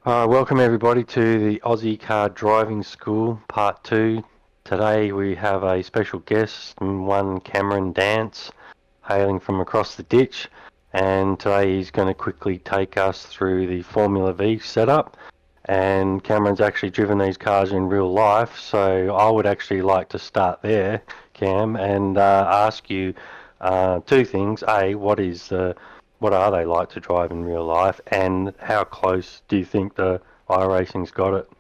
Welcome everybody to the Ozicar Driving School Part 2. Today we have a special guest, one Cameron Dance, hailing from across the ditch, and today he's going to quickly take us through the Formula V setup. And Cameron's actually driven these cars in real life, so I would actually like to start there, Cam, and ask you two things. A, what are they like to drive in real life, and how close do you think the iRacing's got it?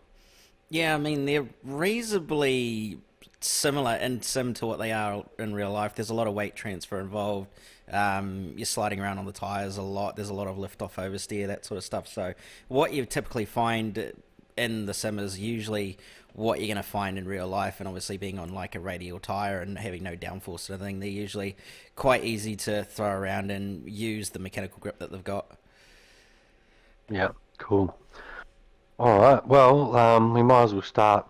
Yeah, I mean they're reasonably similar in sim to what they are in real life. There's a lot of weight transfer involved. You're sliding around on the tires a lot. There's a lot of lift off oversteer, that sort of stuff. So what you typically find in the sim is usually what you're going to find in real life. And obviously being on like a radial tire and having no downforce or anything, they're usually quite easy to throw around and use the mechanical grip that they've got. Yeah, cool. All right. Well, we might as well start.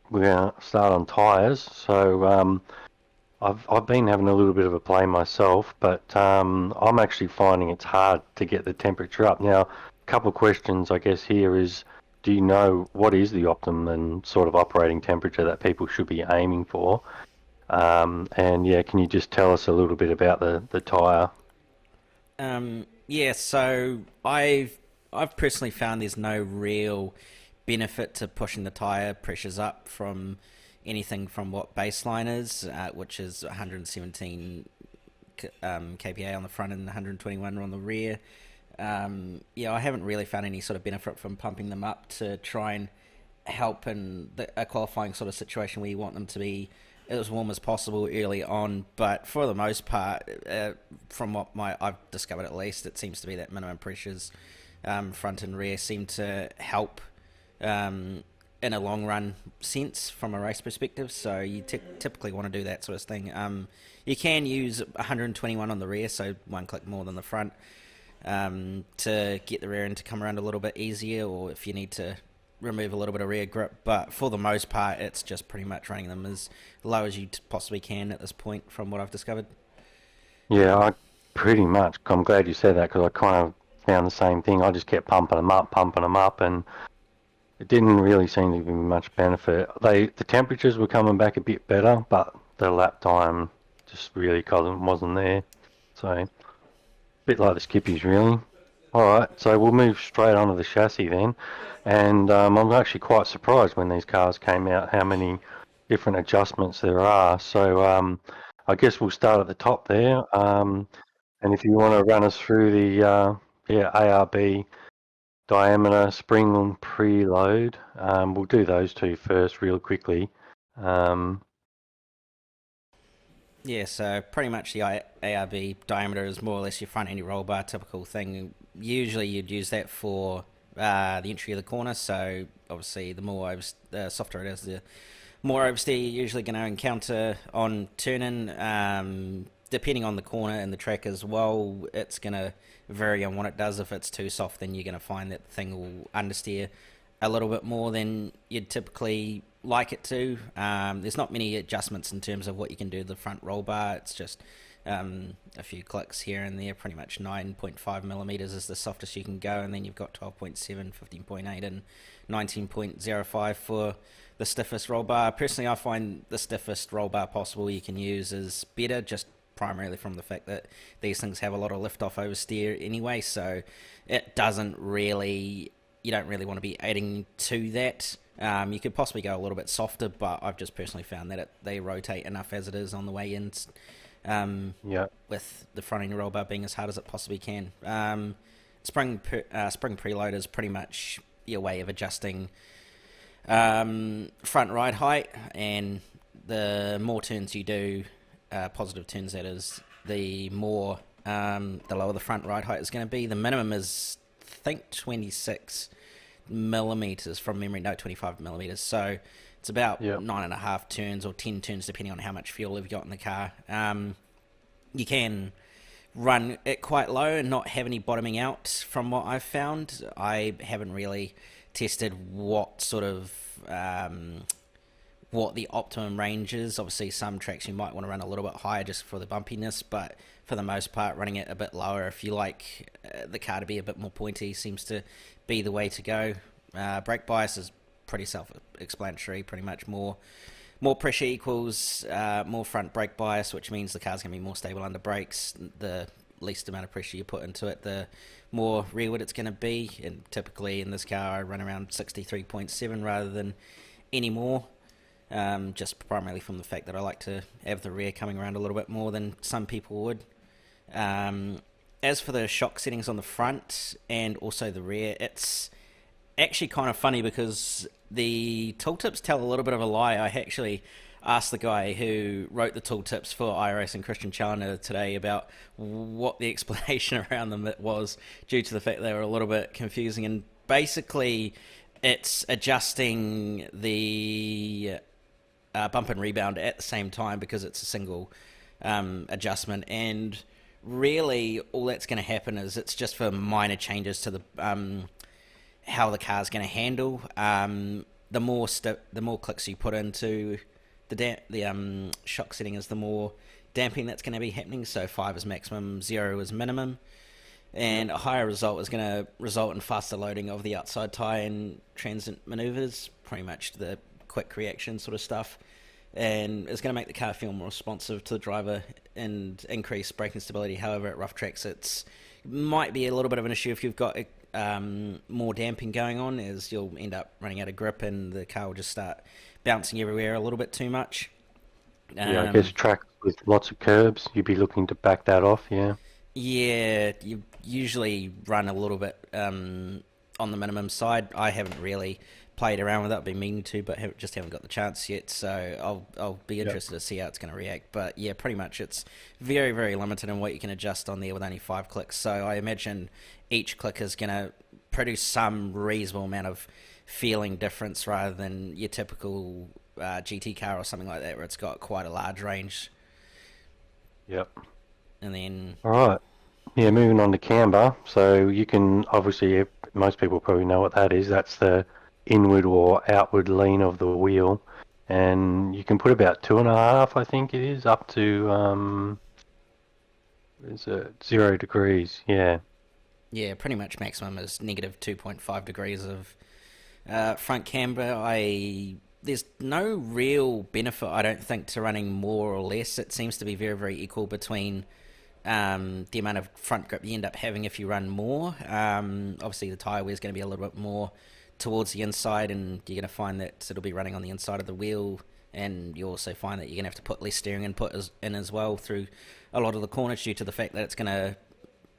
We're gonna start on tyres. I've been having a little bit of a play myself, but I'm actually finding it's hard to get the temperature up. Now, a couple of questions I guess here is, do you know what is the optimum and sort of operating temperature that people should be aiming for? And yeah, can you just tell us a little bit about the tyre? Yeah, so I've personally found there's no real benefit to pushing the tire pressures up from anything from what baseline is, which is 117 kPa on the front and 121 on the rear. Yeah, I haven't really found any sort of benefit from pumping them up to try and help in a qualifying sort of situation where you want them to be as warm as possible early on. But for the most part, from what I've discovered at least, it seems to be that minimum pressures, front and rear, seem to help in a long run sense from a race perspective. So you typically want to do that sort of thing. You can use 121 on the rear, so one click more than the front, to get the rear end to come around a little bit easier, or if you need to remove a little bit of rear grip. But for the most part, it's just pretty much running them as low as you possibly can at this point, from what I've discovered. Yeah, I pretty much. I'm glad you said that because I kind of found the same thing. I just kept pumping them up, and it didn't really seem to give me much benefit. The temperatures were coming back a bit better, but the lap time just really wasn't there. So a bit like the skippies, really. All right, so we'll move straight onto the chassis then, and I'm actually quite surprised when these cars came out how many different adjustments there are. So I guess we'll start at the top there, and if you want to run us through the ARB diameter, spring and preload. We'll do those two first real quickly. Um, Yeah, so pretty much the ARB diameter is more or less your front end roll bar, typical thing. Usually you'd use that for the entry of the corner. So obviously the softer it is, the more oversteer you're usually going to encounter on turning. Depending on the corner and the track as well, it's going to vary on what it does. If it's too soft, then you're going to find that the thing will understeer a little bit more than you'd typically like it to. There's not many adjustments in terms of what you can do to the front roll bar. It's just a few clicks here and there. Pretty much 9.5 millimeters is the softest you can go, and then you've got 12.7, 15.8, and 19.05 for the stiffest roll bar. Personally, I find the stiffest roll bar possible you can use is better, just primarily from the fact that these things have a lot of lift off oversteer anyway, so it doesn't really, you don't really want to be adding to that. You could possibly go a little bit softer, but I've just personally found that they rotate enough as it is on the way in, yeah, with the front end roll bar being as hard as it possibly can. Spring preload is pretty much your way of adjusting front ride height, and the more turns you do, positive turns that is, the lower the front ride height is going to be. The minimum is, I think, 26 millimeters from memory. No, 25 millimeters. So it's about yeah, 9.5 turns or 10 turns, depending on how much fuel you've got in the car. You can run it quite low and not have any bottoming out, from what I've found. I haven't really tested what sort of what the optimum range is. Obviously, some tracks you might want to run a little bit higher just for the bumpiness, but for the most part, running it a bit lower if you like the car to be a bit more pointy seems to be the way to go. Brake bias is pretty self-explanatory. Pretty much more pressure equals more front brake bias, which means the car's going to be more stable under brakes. The least amount of pressure you put into it, the more rearward it's going to be. And typically in this car, I run around 63.7 rather than any more. Just primarily from the fact that I like to have the rear coming around a little bit more than some people would. As for the shock settings on the front and also the rear, it's actually kind of funny because the tooltips tell a little bit of a lie. I actually asked the guy who wrote the tooltips for iRace and Christian Challenger today about what the explanation around them was, due to the fact they were a little bit confusing. And basically, it's adjusting the bump and rebound at the same time because it's a single adjustment. And really, all that's going to happen is it's just for minor changes to the how the car's going to handle. The more clicks you put into the shock setting is the more damping that's going to be happening. So 5 is maximum, 0 is minimum, and a higher result is going to result in faster loading of the outside tyre and transit manoeuvres, pretty much the quick reaction sort of stuff, and it's going to make the car feel more responsive to the driver and increase braking stability. However, at rough tracks, it might be a little bit of an issue if you've got more damping going on, as you'll end up running out of grip and the car will just start bouncing everywhere a little bit too much. Yeah, I guess tracks with lots of curbs, you'd be looking to back that off, yeah. Yeah, you usually run a little bit on the minimum side. I haven't really played around with it, I've been meaning to, but just haven't got the chance yet, so I'll be interested to see how it's going to react. But yeah, pretty much it's very, very limited in what you can adjust on there with only 5 clicks, so I imagine each click is going to produce some reasonable amount of feeling difference rather than your typical GT car or something like that where it's got quite a large range. Yep. And then All right. Yeah, moving on to camber. So you can obviously, most people probably know what that is. That's the inward or outward lean of the wheel, and you can put about 2.5, I think it is, up to is it 0 degrees? Yeah. yeah, pretty much maximum is negative 2.5 degrees of front camber. There's no real benefit, I don't think, to running more or less. It seems to be very, very equal between the amount of front grip you end up having if you run more. Obviously, the tyre wear is going to be a little bit more towards the inside, and you're going to find that it'll be running on the inside of the wheel, and you also find that you're going to have to put less steering input in as well through a lot of the corners due to the fact that it's going to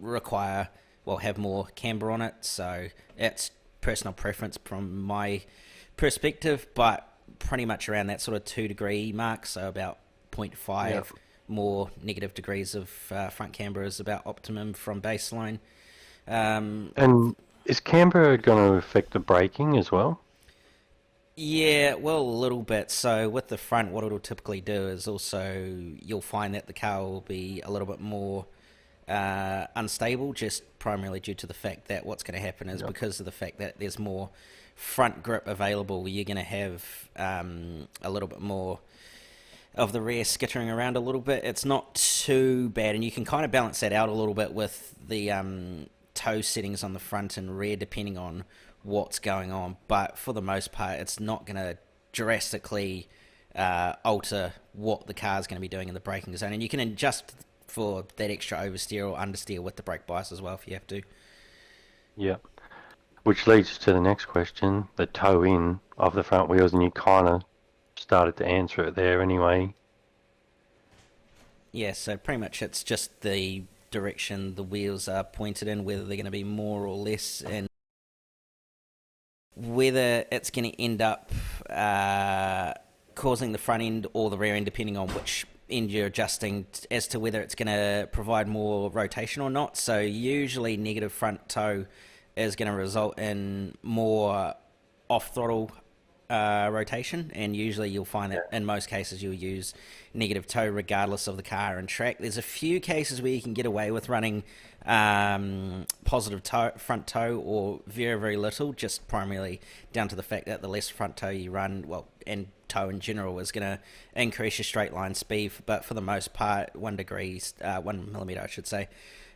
require, well, have more camber on it. So it's personal preference from my perspective, but pretty much around that sort of 2 degree mark, so about 0.5 more negative degrees of front camber is about optimum from baseline. And is camber going to affect the braking as well? Yeah, well, a little bit. So with the front, what it'll typically do is also you'll find that the car will be a little bit more unstable, just primarily due to the fact that what's going to happen is because of the fact that there's more front grip available, you're going to have a little bit more of the rear skittering around a little bit. It's not too bad, and you can kind of balance that out a little bit with the toe settings on the front and rear depending on what's going on, but for the most part it's not going to drastically alter what the car's going to be doing in the braking zone, and you can adjust for that extra oversteer or understeer with the brake bias as well if you have to. Yeah. Which leads to the next question, the toe in of the front wheels, and you kind of started to answer it there anyway. Yeah, so pretty much it's just the direction the wheels are pointed in, whether they're going to be more or less, and whether it's going to end up causing the front end or the rear end, depending on which end you're adjusting, as to whether it's going to provide more rotation or not. So usually negative front toe is going to result in more off-throttle rotation, and usually you'll find that in most cases you'll use negative toe regardless of the car and track. There's a few cases where you can get away with running positive toe, front toe, or very, very little, just primarily down to the fact that the less front toe you run, well, and toe in general, is going to increase your straight line speed. But for the most part, 1 millimeter, I should say,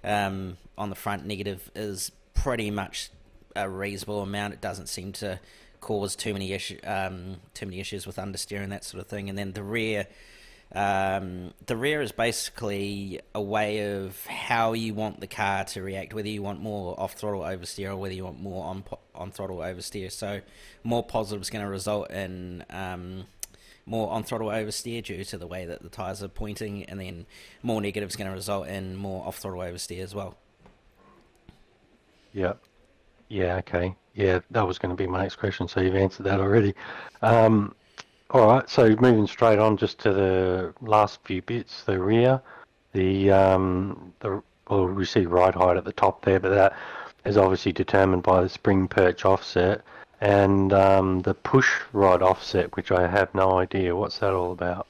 on the front negative is pretty much a reasonable amount. It doesn't seem to cause too many issues with understeer and that sort of thing. And then the rear is basically a way of how you want the car to react, whether you want more off throttle oversteer or whether you want more on throttle oversteer. So more positive is going to result in more on throttle oversteer due to the way that the tyres are pointing, and then more negative is going to result in more off throttle oversteer as well. Yeah. Yeah, okay. Yeah, that was going to be my next question, so you've answered that already. Um, all right, so moving straight on just to the last few bits, the rear, well, we see ride height at the top there, but that is obviously determined by the spring perch offset and the push rod offset, which I have no idea. What's that all about?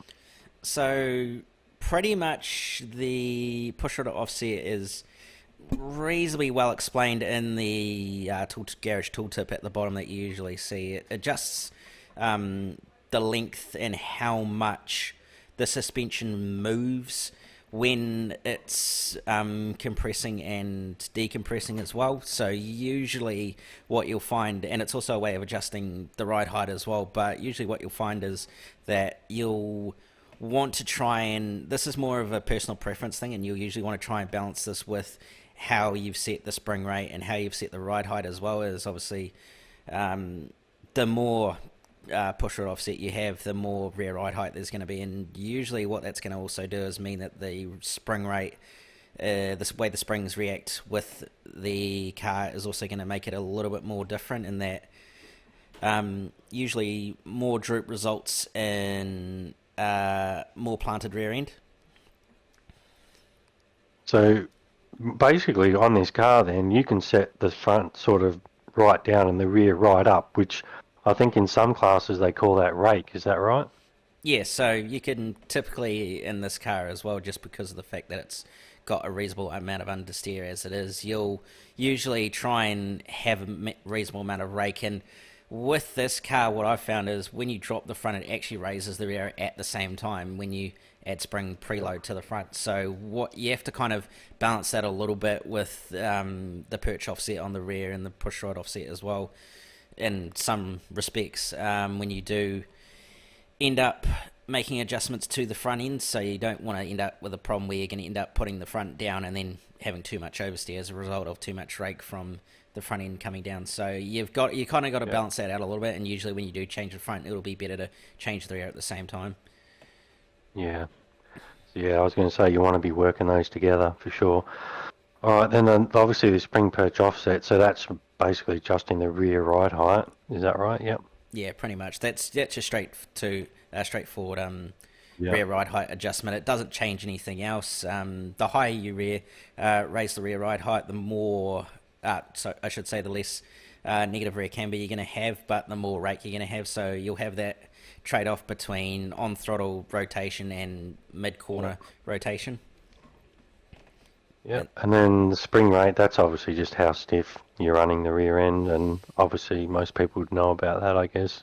So pretty much the push rod offset is reasonably well explained in the garage tooltip at the bottom that you usually see. It adjusts the length and how much the suspension moves when it's compressing and decompressing as well. So usually what you'll find, and it's also a way of adjusting the ride height as well, but usually what you'll find is that you'll want to try and, this is more of a personal preference thing, and you'll usually want to try and balance this with how you've set the spring rate and how you've set the ride height, as well as obviously the more push rod offset you have, the more rear ride height there's going to be. And usually what that's going to also do is mean that the spring rate, this way the springs react with the car, is also going to make it a little bit more different in that usually more droop results in more planted rear end. So basically on this car then you can set the front sort of right down and the rear right up, which I think in some classes they call that rake. Is that right? Yeah, so you can typically in this car as well, just because of the fact that it's got a reasonable amount of understeer as it is, you'll usually try and have a reasonable amount of rake. And with this car, what I've found is when you drop the front, it actually raises the rear at the same time when you add spring preload to the front. So what you have to kind of balance that a little bit with the perch offset on the rear and the push rod offset as well. In some respects, when you do end up making adjustments to the front end, so you don't want to end up with a problem where you're going to end up putting the front down and then having too much oversteer as a result of too much rake from the front end coming down. So you kind of got to balance that out a little bit, and usually when you do change the front, it'll be better to change the rear at the same time. Yeah. So yeah, I was going to say you want to be working those together for sure. All right, then obviously the spring perch offset, so that's basically adjusting the rear ride height. Is that right? Yep. Yeah, pretty much. That's a straightforward Yep. rear ride height adjustment. It doesn't change anything else. The higher you raise the rear ride height, the more, so I should say, the less negative rear camber you're going to have, but the more rake you're going to have. So you'll have that trade-off between on-throttle rotation and mid-corner rotation. Yeah, and then the spring rate, that's obviously just how stiff you're running the rear end, and obviously most people would know about that, I guess.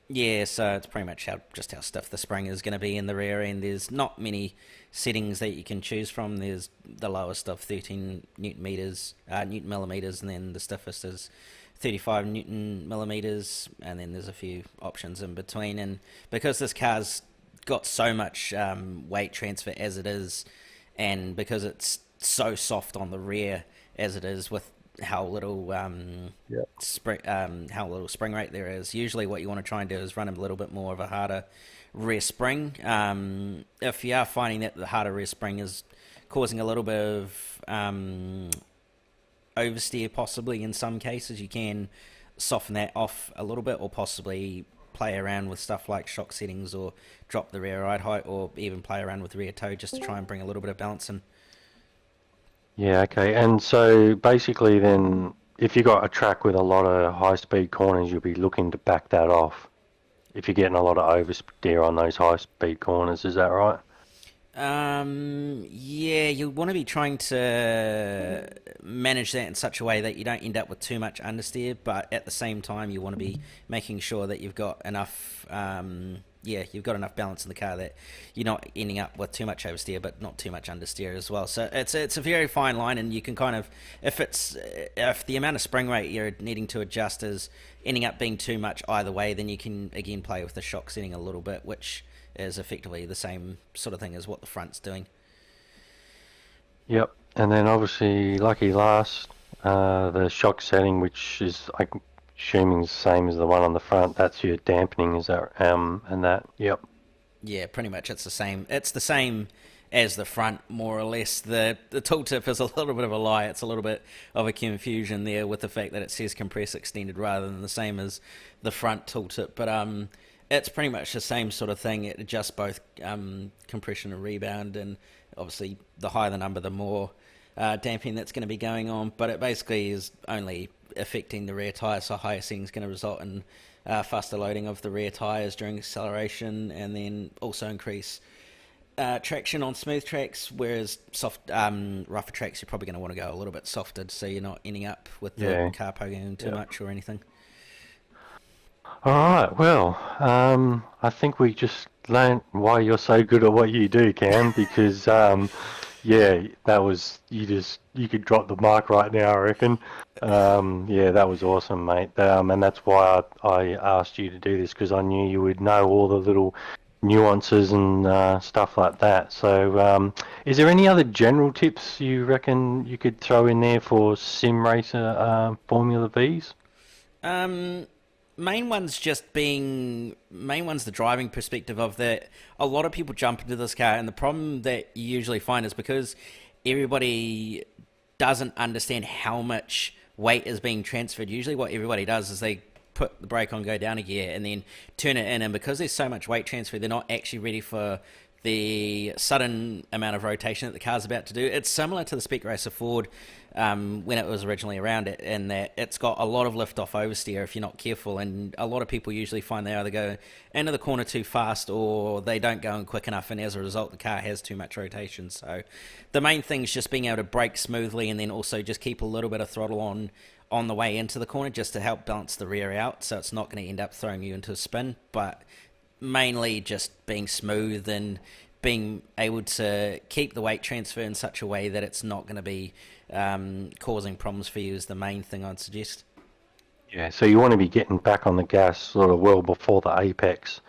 Yeah, so it's pretty much how stiff the spring is going to be in the rear end. There's not many settings that you can choose from. There's the lowest of 13 newton millimeters, and then the stiffest is 35 newton millimeters, and then there's a few options in between. And because this car's got so much weight transfer as it is, and because it's so soft on the rear as it is, with how little spring rate there is, usually what you want to try and do is run a little bit more of a harder rear spring. If you are finding that the harder rear spring is causing a little bit of oversteer, possibly in some cases, you can soften that off a little bit, or possibly play around with stuff like shock settings, or drop the rear ride height, or even play around with rear toe just to try and bring a little bit of balance in. Yeah, okay. And so basically then, if you got a track with a lot of high-speed corners, you'll be looking to back that off. if you're getting a lot of oversteer on those high-speed corners. Is that right? Yeah, you want to be trying to manage that in such a way that you don't end up with too much understeer, but at the same time, you want to be making sure that you've got enough, you've got enough balance in the car that you're not ending up with too much oversteer, but not too much understeer as well. So it's a very fine line, and you can kind of, if the amount of spring rate you're needing to adjust is ending up being too much either way, then you can again play with the shock setting a little bit, which is effectively the same sort of thing as what the front's doing. Yep. And then obviously, lucky last, the shock setting, which is I'm assuming the same as the one on the front. That's your dampening, is that and that? Yep. Yeah, pretty much it's the same. It's the same as the front, more or less. The tooltip is a little bit of a lie. It's a little bit of a confusion there with the fact that it says compress extended rather than the same as the front tooltip. But it's pretty much the same sort of thing. It adjusts both compression and rebound, and obviously the higher the number, the more damping that's going to be going on. But it basically is only affecting the rear tyre, so higher setting is going to result in faster loading of the rear tyres during acceleration, and then also increase traction on smooth tracks, whereas rougher tracks you're probably going to want to go a little bit softer so you're not ending up with the car poking in too much or anything. All right. Well, I think we just learned why you're so good at what you do, Cam. Because yeah, that was you could drop the mic right now, I reckon. Yeah, that was awesome, mate. And that's why I asked you to do this, because I knew you would know all the little nuances and stuff like that. So, is there any other general tips you reckon you could throw in there for sim racer Formula Vs? Um, main one's the driving perspective of that. A lot of people jump into this car, and the problem that you usually find is because everybody doesn't understand how much weight is being transferred. Usually, what everybody does is they put the brake on, go down a gear, and then turn it in. And because there's so much weight transfer, they're not actually ready for the sudden amount of rotation that the car's about to do. It's similar to the Spec Racer Ford when it was originally around it, in that it's got a lot of lift off oversteer if you're not careful, and a lot of people usually find they either go into the corner too fast or they don't go in quick enough, and as a result the car has too much rotation. So the main thing is just being able to brake smoothly, and then also just keep a little bit of throttle on the way into the corner just to help balance the rear out, so it's not going to end up throwing you into a spin. But mainly just being smooth and being able to keep the weight transfer in such a way that it's not going to be causing problems for you is the main thing I'd suggest. Yeah, so you want to be getting back on the gas sort of well before the apex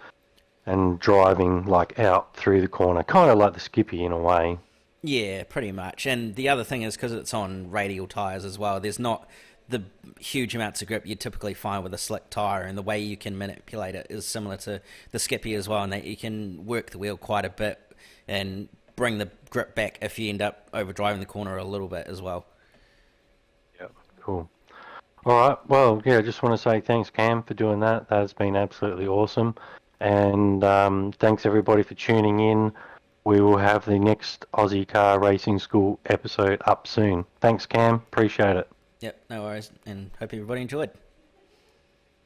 and driving like out through the corner, kind of like the Skippy in a way. Yeah, pretty much. And the other thing is because it's on radial tyres as well, there's not the huge amounts of grip you typically find with a slick tyre, and the way you can manipulate it is similar to the Skippy as well, in that you can work the wheel quite a bit and bring the grip back if you end up over driving the corner a little bit as well. Yep, cool. All right, well, yeah, I just want to say thanks, Cam, for doing that. That's been absolutely awesome. And thanks, everybody, for tuning in. We will have the next Aussie Car Racing School episode up soon. Thanks, Cam. Appreciate it. Yep, no worries, and hope everybody enjoyed.